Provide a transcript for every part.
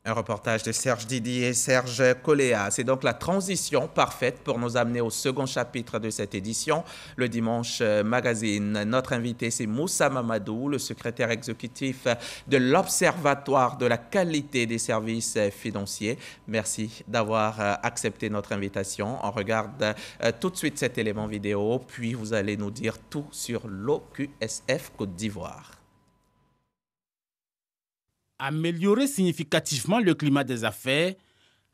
Un reportage de Serge Didier et Serge Coléa. C'est donc la transition parfaite pour nous amener au second chapitre de cette édition, le Dimanche Magazine. Notre invité, c'est Moussa Mamadou, le secrétaire exécutif de l'Observatoire de la qualité des services financiers. Merci d'avoir accepté notre invitation. On regarde tout de suite cet élément vidéo, puis vous allez nous dire tout sur l'OQSF Côte d'Ivoire. Améliorer significativement le climat des affaires,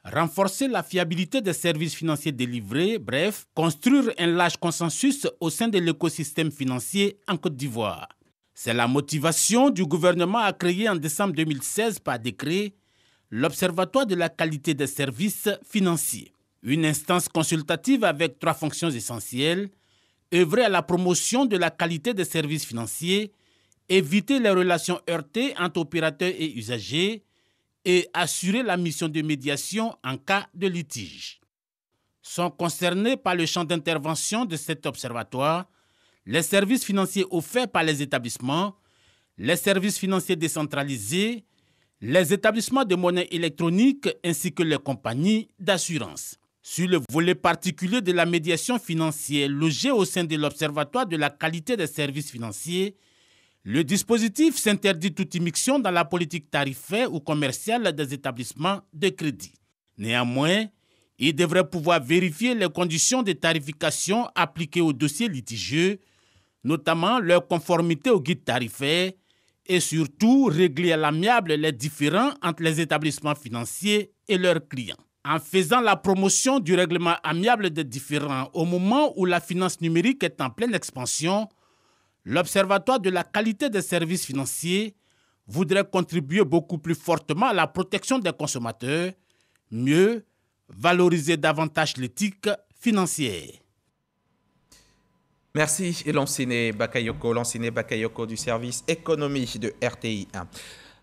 renforcer la fiabilité des services financiers délivrés, bref, construire un large consensus au sein de l'écosystème financier en Côte d'Ivoire. C'est la motivation du gouvernement à créer en décembre 2016 par décret l'Observatoire de la qualité des services financiers. Une instance consultative avec 3 fonctions essentielles: œuvrer à la promotion de la qualité des services financiers, éviter les relations heurtées entre opérateurs et usagers et assurer la mission de médiation en cas de litige. Sont concernés par le champ d'intervention de cet observatoire les services financiers offerts par les établissements, les services financiers décentralisés, les établissements de monnaie électronique ainsi que les compagnies d'assurance. Sur le volet particulier de la médiation financière logé au sein de l'Observatoire de la qualité des services financiers, le dispositif s'interdit toute immixtion dans la politique tarifaire ou commerciale des établissements de crédit. Néanmoins, il devrait pouvoir vérifier les conditions de tarification appliquées aux dossiers litigieux, notamment leur conformité au guide tarifaire, et surtout régler à l'amiable les différends entre les établissements financiers et leurs clients. En faisant la promotion du règlement amiable des différends au moment où la finance numérique est en pleine expansion, l'Observatoire de la qualité des services financiers voudrait contribuer beaucoup plus fortement à la protection des consommateurs, mieux valoriser davantage l'éthique financière. Merci, Lanciné Bakayoko du service économie de RTI1.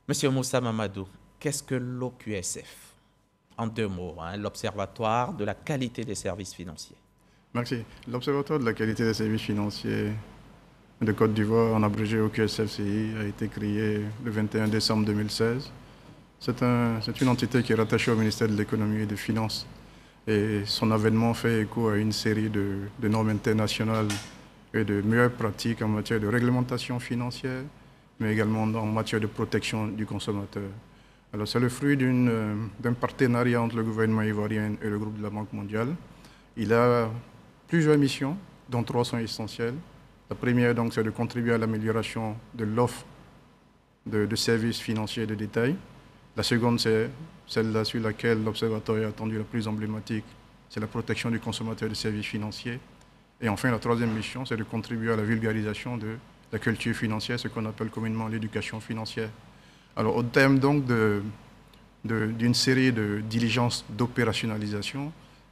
Monsieur Moussa Mamadou, qu'est-ce que l'OQSF? En 2 mots, l'Observatoire de la qualité des services financiers. Merci. L'Observatoire de la qualité des services financiers de Côte d'Ivoire, en abrégé OQSFCI, a été créé le 21 décembre 2016. C'est une entité qui est rattachée au ministère de l'économie et des finances. Et son avènement fait écho à une série de normes internationales et de meilleures pratiques en matière de réglementation financière, mais également en matière de protection du consommateur. Alors, c'est le fruit d'un partenariat entre le gouvernement ivoirien et le groupe de la Banque mondiale. Il a plusieurs missions, dont 3 sont essentielles. La première, donc, c'est de contribuer à l'amélioration de l'offre de services financiers de détail. La seconde, c'est celle-là sur laquelle l'Observatoire est attendu la plus emblématique, c'est la protection du consommateur de services financiers. Et enfin, la troisième mission, c'est de contribuer à la vulgarisation de la culture financière, ce qu'on appelle communément l'éducation financière. Alors, au terme donc d'une série de diligences d'opérationnalisation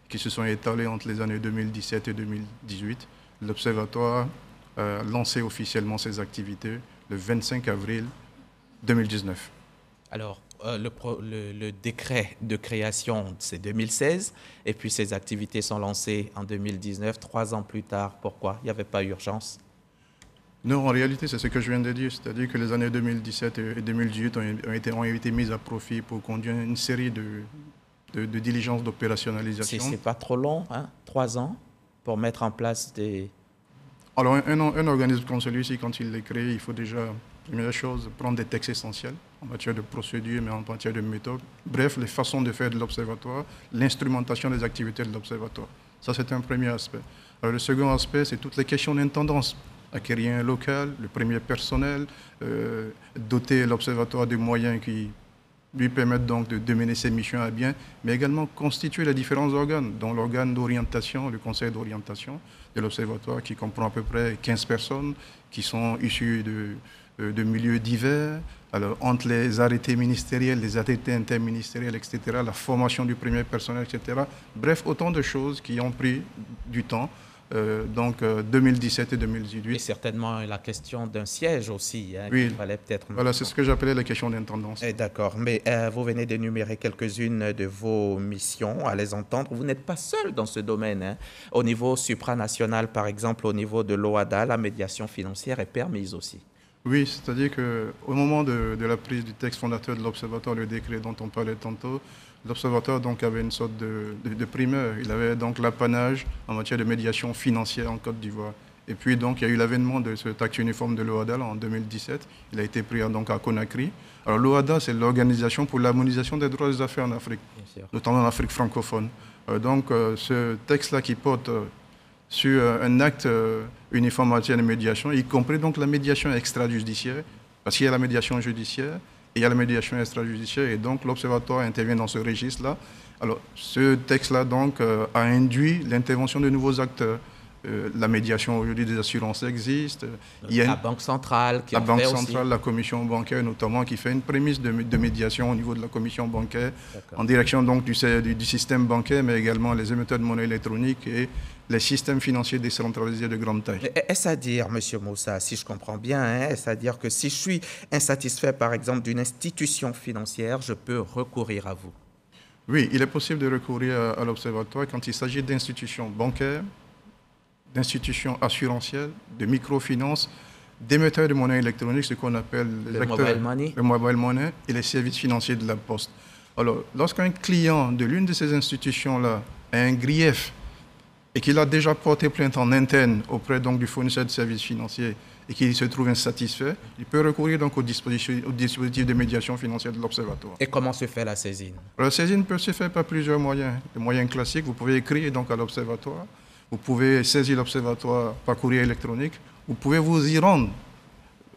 qui se sont étalées entre les années 2017 et 2018, l'Observatoire a lancé officiellement ses activités le 25 avril 2019. Alors, le décret de création, c'est 2016, et puis ces activités sont lancées en 2019, 3 ans plus tard. Pourquoi? Il n'y avait pas urgence? Non, en réalité, c'est ce que je viens de dire, c'est-à-dire que les années 2017 et 2018 ont été mises à profit pour conduire une série de diligences d'opérationnalisation. C'est pas trop long, 3 ans, pour mettre en place des... Alors, un organisme comme celui-ci, quand il est créé, il faut déjà, première chose, prendre des textes essentiels en matière de procédure, mais en matière de méthode. Bref, les façons de faire de l'Observatoire, l'instrumentation des activités de l'Observatoire. Ça, c'est un premier aspect. Alors, le second aspect, c'est toutes les questions d'intendance. Acquérir un local, le premier personnel, doter l'Observatoire des moyens qui lui permettent donc de mener ses missions à bien, mais également constituer les différents organes, dont l'organe d'orientation, le conseil d'orientation de l'Observatoire, qui comprend à peu près 15 personnes qui sont issues de milieux divers. Alors, entre les arrêtés ministériels, les arrêtés interministériels, etc., la formation du premier personnel, etc. Bref, autant de choses qui ont pris du temps. Donc 2017 et 2018. Et certainement la question d'un siège aussi. Oui, qu'il fallait peut-être... Voilà, c'est ce que j'appelais la question d'intendance. D'accord, mais vous venez d'énumérer quelques-unes de vos missions, à les entendre. Vous n'êtes pas seul dans ce domaine. Au niveau supranational, par exemple, au niveau de l'OHADA, la médiation financière est permise aussi. Oui, c'est-à-dire qu'au moment de la prise du texte fondateur de l'Observatoire, le décret dont on parlait tantôt, l'Observatoire donc avait une sorte de primeur. Il avait donc l'apanage en matière de médiation financière en Côte d'Ivoire. Et puis donc il y a eu l'avènement de cet acte uniforme de l'OHADA en 2017. Il a été pris donc à Conakry. Alors l'OHADA, c'est l'Organisation pour l'harmonisation des droits des affaires en Afrique, notamment en Afrique francophone. Donc ce texte-là qui porte sur un acte uniforme en matière de médiation, y compris donc la médiation extrajudiciaire, parce qu'il y a la médiation judiciaire et il y a la médiation extrajudiciaire, et donc l'Observatoire intervient dans ce registre-là. Alors ce texte-là donc a induit l'intervention de nouveaux acteurs. La médiation aujourd'hui des assurances existe. Il y a la Banque centrale qui la en Banque fait centrale, aussi. la commission bancaire notamment, qui fait une prémisse de médiation au niveau de la commission bancaire, en direction donc du système bancaire, mais également les émetteurs de monnaie électronique et les systèmes financiers décentralisés de grande taille. Est-ce à dire, M. Moussa, si je comprends bien, est-ce à dire que si je suis insatisfait, par exemple, d'une institution financière, je peux recourir à vous? Oui, il est possible de recourir à l'Observatoire quand il s'agit d'institutions bancaires, d'institutions assurantielles, de microfinance, d'émetteurs de monnaie électronique, ce qu'on appelle le mobile money et les services financiers de la Poste. Alors, lorsqu'un client de l'une de ces institutions-là a un grief et qu'il a déjà porté plainte en interne auprès donc, du fournisseur de services financiers et qu'il se trouve insatisfait, il peut recourir donc au dispositif de médiation financière de l'Observatoire. Et comment se fait la saisine? Alors, la saisine peut se faire par plusieurs moyens. Les moyens classiques, vous pouvez écrire donc à l'Observatoire. Vous pouvez saisir l'Observatoire par courrier électronique. Vous pouvez vous y rendre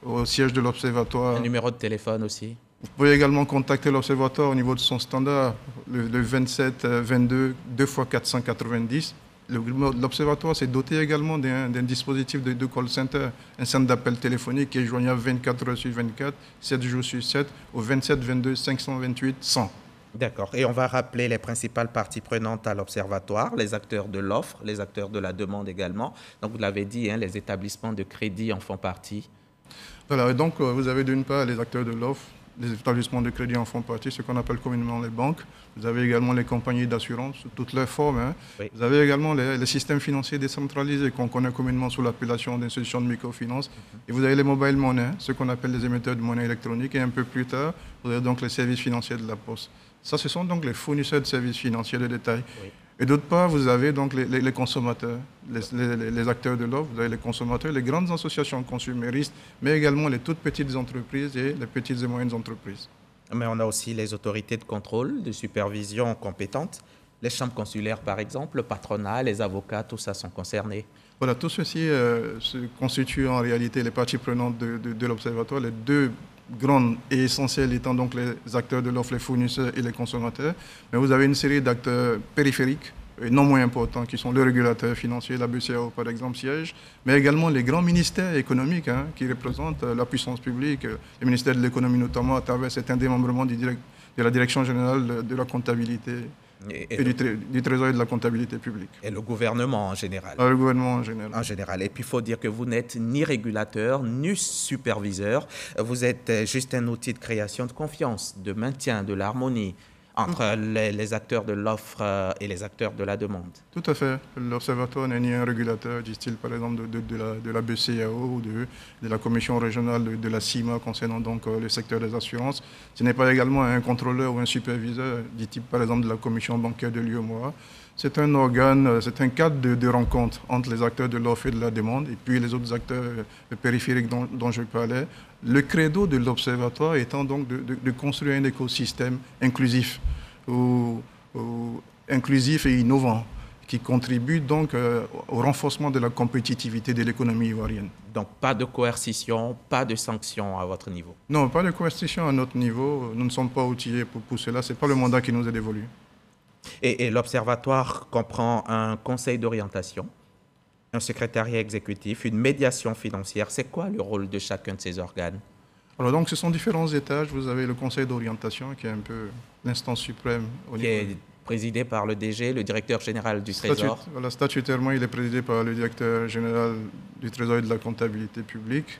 au siège de l'Observatoire. Un numéro de téléphone aussi. Vous pouvez également contacter l'Observatoire au niveau de son standard, le 27 22 2 x 490. L'Observatoire s'est doté également d'un dispositif de call center, un centre d'appel téléphonique qui est joignable 24 heures sur 24, 7 jours sur 7, au 27 22 528 100. D'accord. Et on va rappeler les principales parties prenantes à l'Observatoire, les acteurs de l'offre, les acteurs de la demande également. Donc, vous l'avez dit, les établissements de crédit en font partie. Voilà, et donc vous avez d'une part les acteurs de l'offre, les établissements de crédit en font partie, ce qu'on appelle communément les banques. Vous avez également les compagnies d'assurance sous toutes leurs formes. Oui. Vous avez également les systèmes financiers décentralisés qu'on connaît communément sous l'appellation d'institutions de microfinance. Et vous avez les mobile money, ce qu'on appelle les émetteurs de monnaie électronique. Et un peu plus tard, vous avez donc les services financiers de la Poste. Ça, ce sont donc les fournisseurs de services financiers de détail. Oui. Et d'autre part, vous avez donc les consommateurs, les acteurs de l'offre, vous avez les consommateurs, les grandes associations consuméristes, mais également les toutes petites entreprises et les petites et moyennes entreprises. Mais on a aussi les autorités de contrôle, de supervision compétentes. Les chambres consulaires, par exemple, le patronat, les avocats, tout ça sont concernés. Voilà, tout ceci se constitue en réalité les parties prenantes de l'Observatoire, les deux grandes et essentielles étant donc les acteurs de l'offre, les fournisseurs et les consommateurs. Mais vous avez une série d'acteurs périphériques, et non moins importants, qui sont le régulateur financier, la BCEAO par exemple siège, mais également les grands ministères économiques qui représentent la puissance publique, le ministère de l'économie notamment à travers cet démembrement de la Direction générale de la comptabilité et du Trésor et de la comptabilité publique. Et le gouvernement en général. Le gouvernement en général. En général. Et puis il faut dire que vous n'êtes ni régulateur, ni superviseur. Vous êtes juste un outil de création de confiance, de maintien, de l'harmonie entre les acteurs de l'offre et les acteurs de la demande. Tout à fait. L'Observatoire n'est ni un régulateur, disent-ils par exemple de la BCEAO ou de la Commission régionale de la CIMA concernant donc le secteur des assurances. Ce n'est pas également un contrôleur ou un superviseur, dit-il par exemple de la Commission bancaire de l'UEMOA. C'est un organe, c'est un cadre de rencontre entre les acteurs de l'offre et de la demande et puis les autres acteurs périphériques dont je parlais. Le credo de l'Observatoire étant donc de construire un écosystème inclusif, inclusif et innovant, qui contribue donc au renforcement de la compétitivité de l'économie ivoirienne. Donc pas de coercition, pas de sanctions à votre niveau? Non, pas de coercition à notre niveau. Nous ne sommes pas outillés pour cela. Ce n'est pas le mandat qui nous est dévolu. Et l'Observatoire comprend un conseil d'orientation, un secrétariat exécutif, une médiation financière. C'est quoi le rôle de chacun de ces organes? Alors donc, ce sont différents étages. Vous avez le conseil d'orientation, qui est un peu l'instance suprême. Qui est présidé par le DG, le directeur général du Trésor. Voilà, statutairement, il est présidé par le directeur général du Trésor et de la comptabilité publique.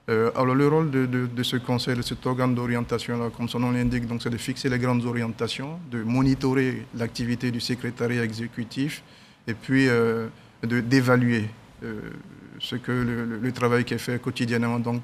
Alors le rôle de ce conseil, de cet organe d'orientation-là, comme son nom l'indique, c'est de fixer les grandes orientations, de monitorer l'activité du secrétariat exécutif et puis d'évaluer le travail qui est fait quotidiennement. Donc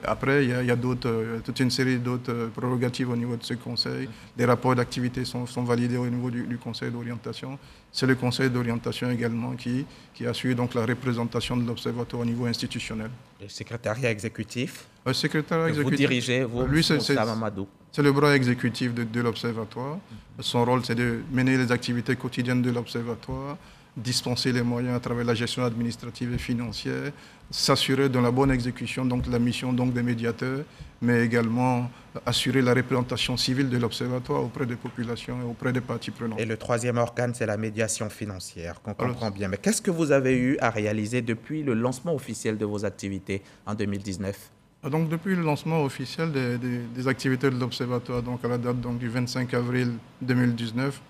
après, il y a toute une série d'autres prérogatives au niveau de ce conseil. Les rapports d'activité sont validés au niveau du conseil d'orientation. C'est le conseil d'orientation également qui assure donc la représentation de l'observatoire au niveau institutionnel. Le secrétariat exécutif Le secrétariat exécutif, vous dirigez, vous, Moussa Mamadou. C'est le bras exécutif de l'observatoire. Son rôle, c'est de mener les activités quotidiennes de l'observatoire, dispenser les moyens à travers la gestion administrative et financière, s'assurer de la bonne exécution donc, de la mission donc, des médiateurs, mais également assurer la représentation civile de l'observatoire auprès des populations et auprès des parties prenantes. Et le troisième organe, c'est la médiation financière, qu'on comprend bien. Mais qu'est-ce que vous avez eu à réaliser depuis le lancement officiel de vos activités en 2019 ? Donc, depuis le lancement officiel des activités de l'Observatoire, donc à la date donc, du 25 avril 2019,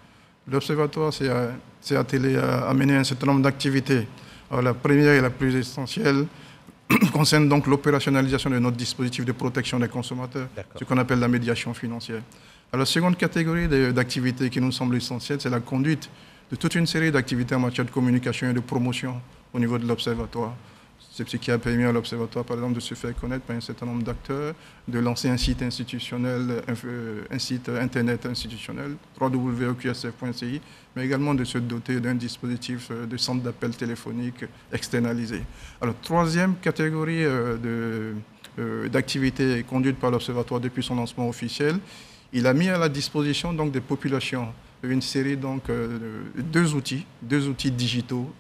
l'Observatoire s'est attelé à mener un certain nombre d'activités. La première et la plus essentielle concerne donc l'opérationnalisation de notre dispositif de protection des consommateurs, ce qu'on appelle la médiation financière. La seconde catégorie d'activités qui nous semble essentielle, c'est la conduite de toute une série d'activités en matière de communication et de promotion au niveau de l'Observatoire. C'est ce qui a permis à l'Observatoire, par exemple, de se faire connaître par un certain nombre d'acteurs, de lancer un site institutionnel, un site internet institutionnel, www.oqsf.ci, mais également de se doter d'un dispositif de centre d'appel téléphonique externalisé. Alors, troisième catégorie d'activités conduites par l'Observatoire depuis son lancement officiel, il a mis à la disposition donc, des populations une série donc, deux outils digitaux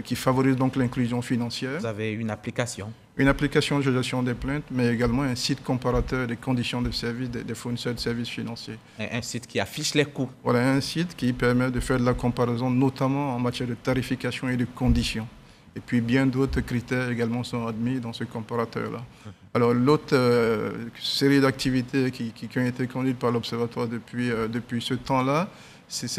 qui favorise donc l'inclusion financière. Vous avez une application ? Une application de gestion des plaintes, mais également un site comparateur des conditions de service des fournisseurs de services financiers. Un site qui affiche les coûts. Voilà, un site qui permet de faire de la comparaison, notamment en matière de tarification et de conditions. Et puis bien d'autres critères également sont admis dans ce comparateur-là. Alors l'autre série d'activités qui ont été conduites par l'Observatoire depuis ce temps-là, c'est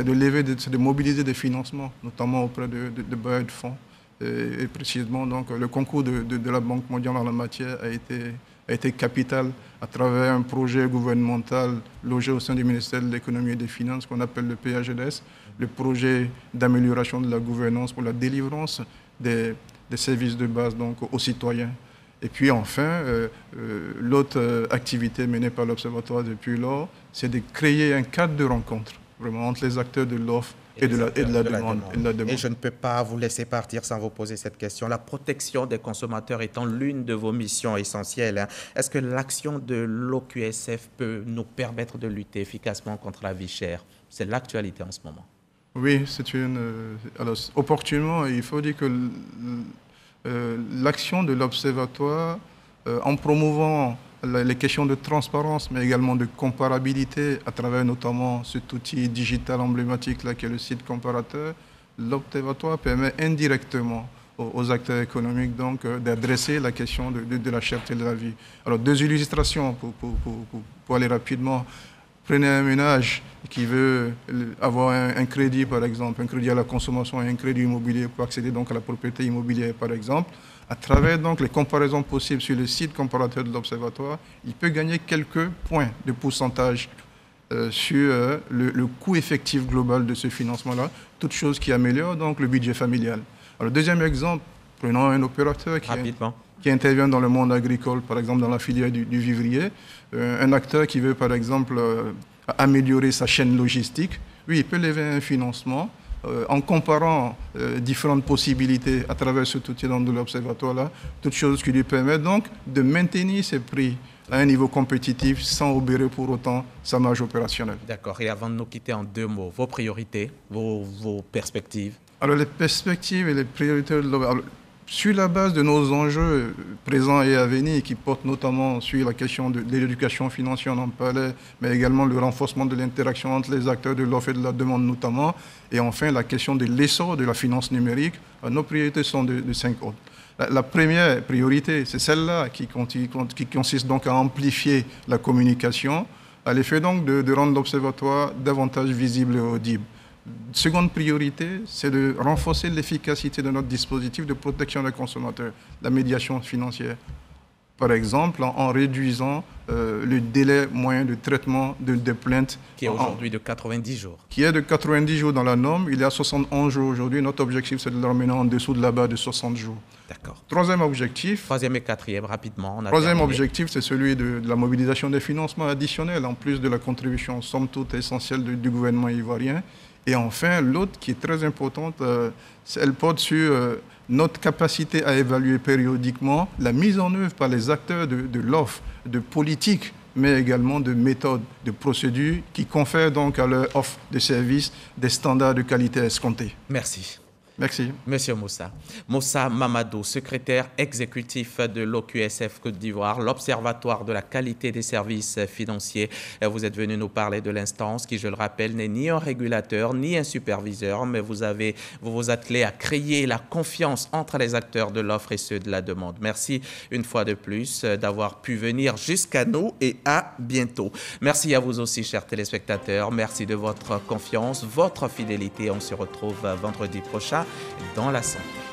de mobiliser des financements, notamment auprès de bailleurs de fonds. Et précisément, donc, le concours de la Banque mondiale en la matière a été capital à travers un projet gouvernemental logé au sein du ministère de l'Économie et des Finances qu'on appelle le PAGDS, le projet d'amélioration de la gouvernance pour la délivrance des services de base donc, aux citoyens. Et puis enfin, l'autre activité menée par l'Observatoire depuis lors, c'est de créer un cadre de rencontre vraiment entre les acteurs de l'offre et de la demande. Et je ne peux pas vous laisser partir sans vous poser cette question. La protection des consommateurs étant l'une de vos missions essentielles, est-ce que l'action de l'OQSF peut nous permettre de lutter efficacement contre la vie chère ? C'est l'actualité en ce moment. Oui, alors, opportunément, il faut dire que l'action de l'Observatoire, en promouvant les questions de transparence, mais également de comparabilité, à travers notamment cet outil digital emblématique là, qui est le site comparateur, l'Observatoire permet indirectement aux acteurs économiques donc d'adresser la question de la cherté de la vie. Alors, deux illustrations pour aller rapidement. Prenez un ménage qui veut avoir un crédit, par exemple, un crédit à la consommation et un crédit immobilier pour accéder donc à la propriété immobilière, par exemple. À travers donc les comparaisons possibles sur le site comparateur de l'Observatoire, il peut gagner quelques points de pourcentage sur le coût effectif global de ce financement-là, toute chose qui améliore donc le budget familial. Alors, deuxième exemple, prenons un opérateur qui intervient dans le monde agricole, par exemple dans la filière du vivrier, un acteur qui veut par exemple améliorer sa chaîne logistique, oui, il peut lever un financement en comparant différentes possibilités à travers cet outil de l'Observatoire-là, toute chose qui lui permet donc de maintenir ses prix à un niveau compétitif sans obérer pour autant sa marge opérationnelle. D'accord. Et avant de nous quitter en deux mots, vos priorités, vos perspectives? Alors les perspectives et les priorités sur la base de nos enjeux présents et à venir, qui portent notamment sur la question de l'éducation financière, on en parlait, mais également le renforcement de l'interaction entre les acteurs de l'offre et de la demande notamment, et enfin la question de l'essor de la finance numérique, nos priorités sont de 5 autres. La première priorité, c'est celle-là qui consiste donc à amplifier la communication, à l'effet donc de rendre l'Observatoire davantage visible et audible. Seconde priorité, c'est de renforcer l'efficacité de notre dispositif de protection des consommateurs, la médiation financière. Par exemple, en réduisant le délai moyen de traitement des plaintes. Qui est aujourd'hui de 90 jours. Qui est de 90 jours dans la norme. Il est à 71 jours aujourd'hui. Notre objectif, c'est de le ramener en dessous de la barre de 60 jours. D'accord. Troisième objectif. Troisième et quatrième, rapidement. Troisième objectif, c'est celui de la mobilisation des financements additionnels, en plus de la contribution, somme toute essentielle du gouvernement ivoirien. Et enfin, l'autre qui est très importante, elle porte sur notre capacité à évaluer périodiquement la mise en œuvre par les acteurs de l'offre, de politique, mais également de méthodes, de procédures qui confèrent donc à leur offre de services des standards de qualité escomptés. Merci. Merci. Monsieur Moussa. Moussa Mamadou, secrétaire exécutif de l'OQSF Côte d'Ivoire, l'Observatoire de la qualité des services financiers. Vous êtes venu nous parler de l'instance qui, je le rappelle, n'est ni un régulateur ni un superviseur, mais vous vous attelez à créer la confiance entre les acteurs de l'offre et ceux de la demande. Merci une fois de plus d'avoir pu venir jusqu'à nous et à bientôt. Merci à vous aussi, chers téléspectateurs. Merci de votre confiance, votre fidélité. On se retrouve vendredi prochain dans la santé.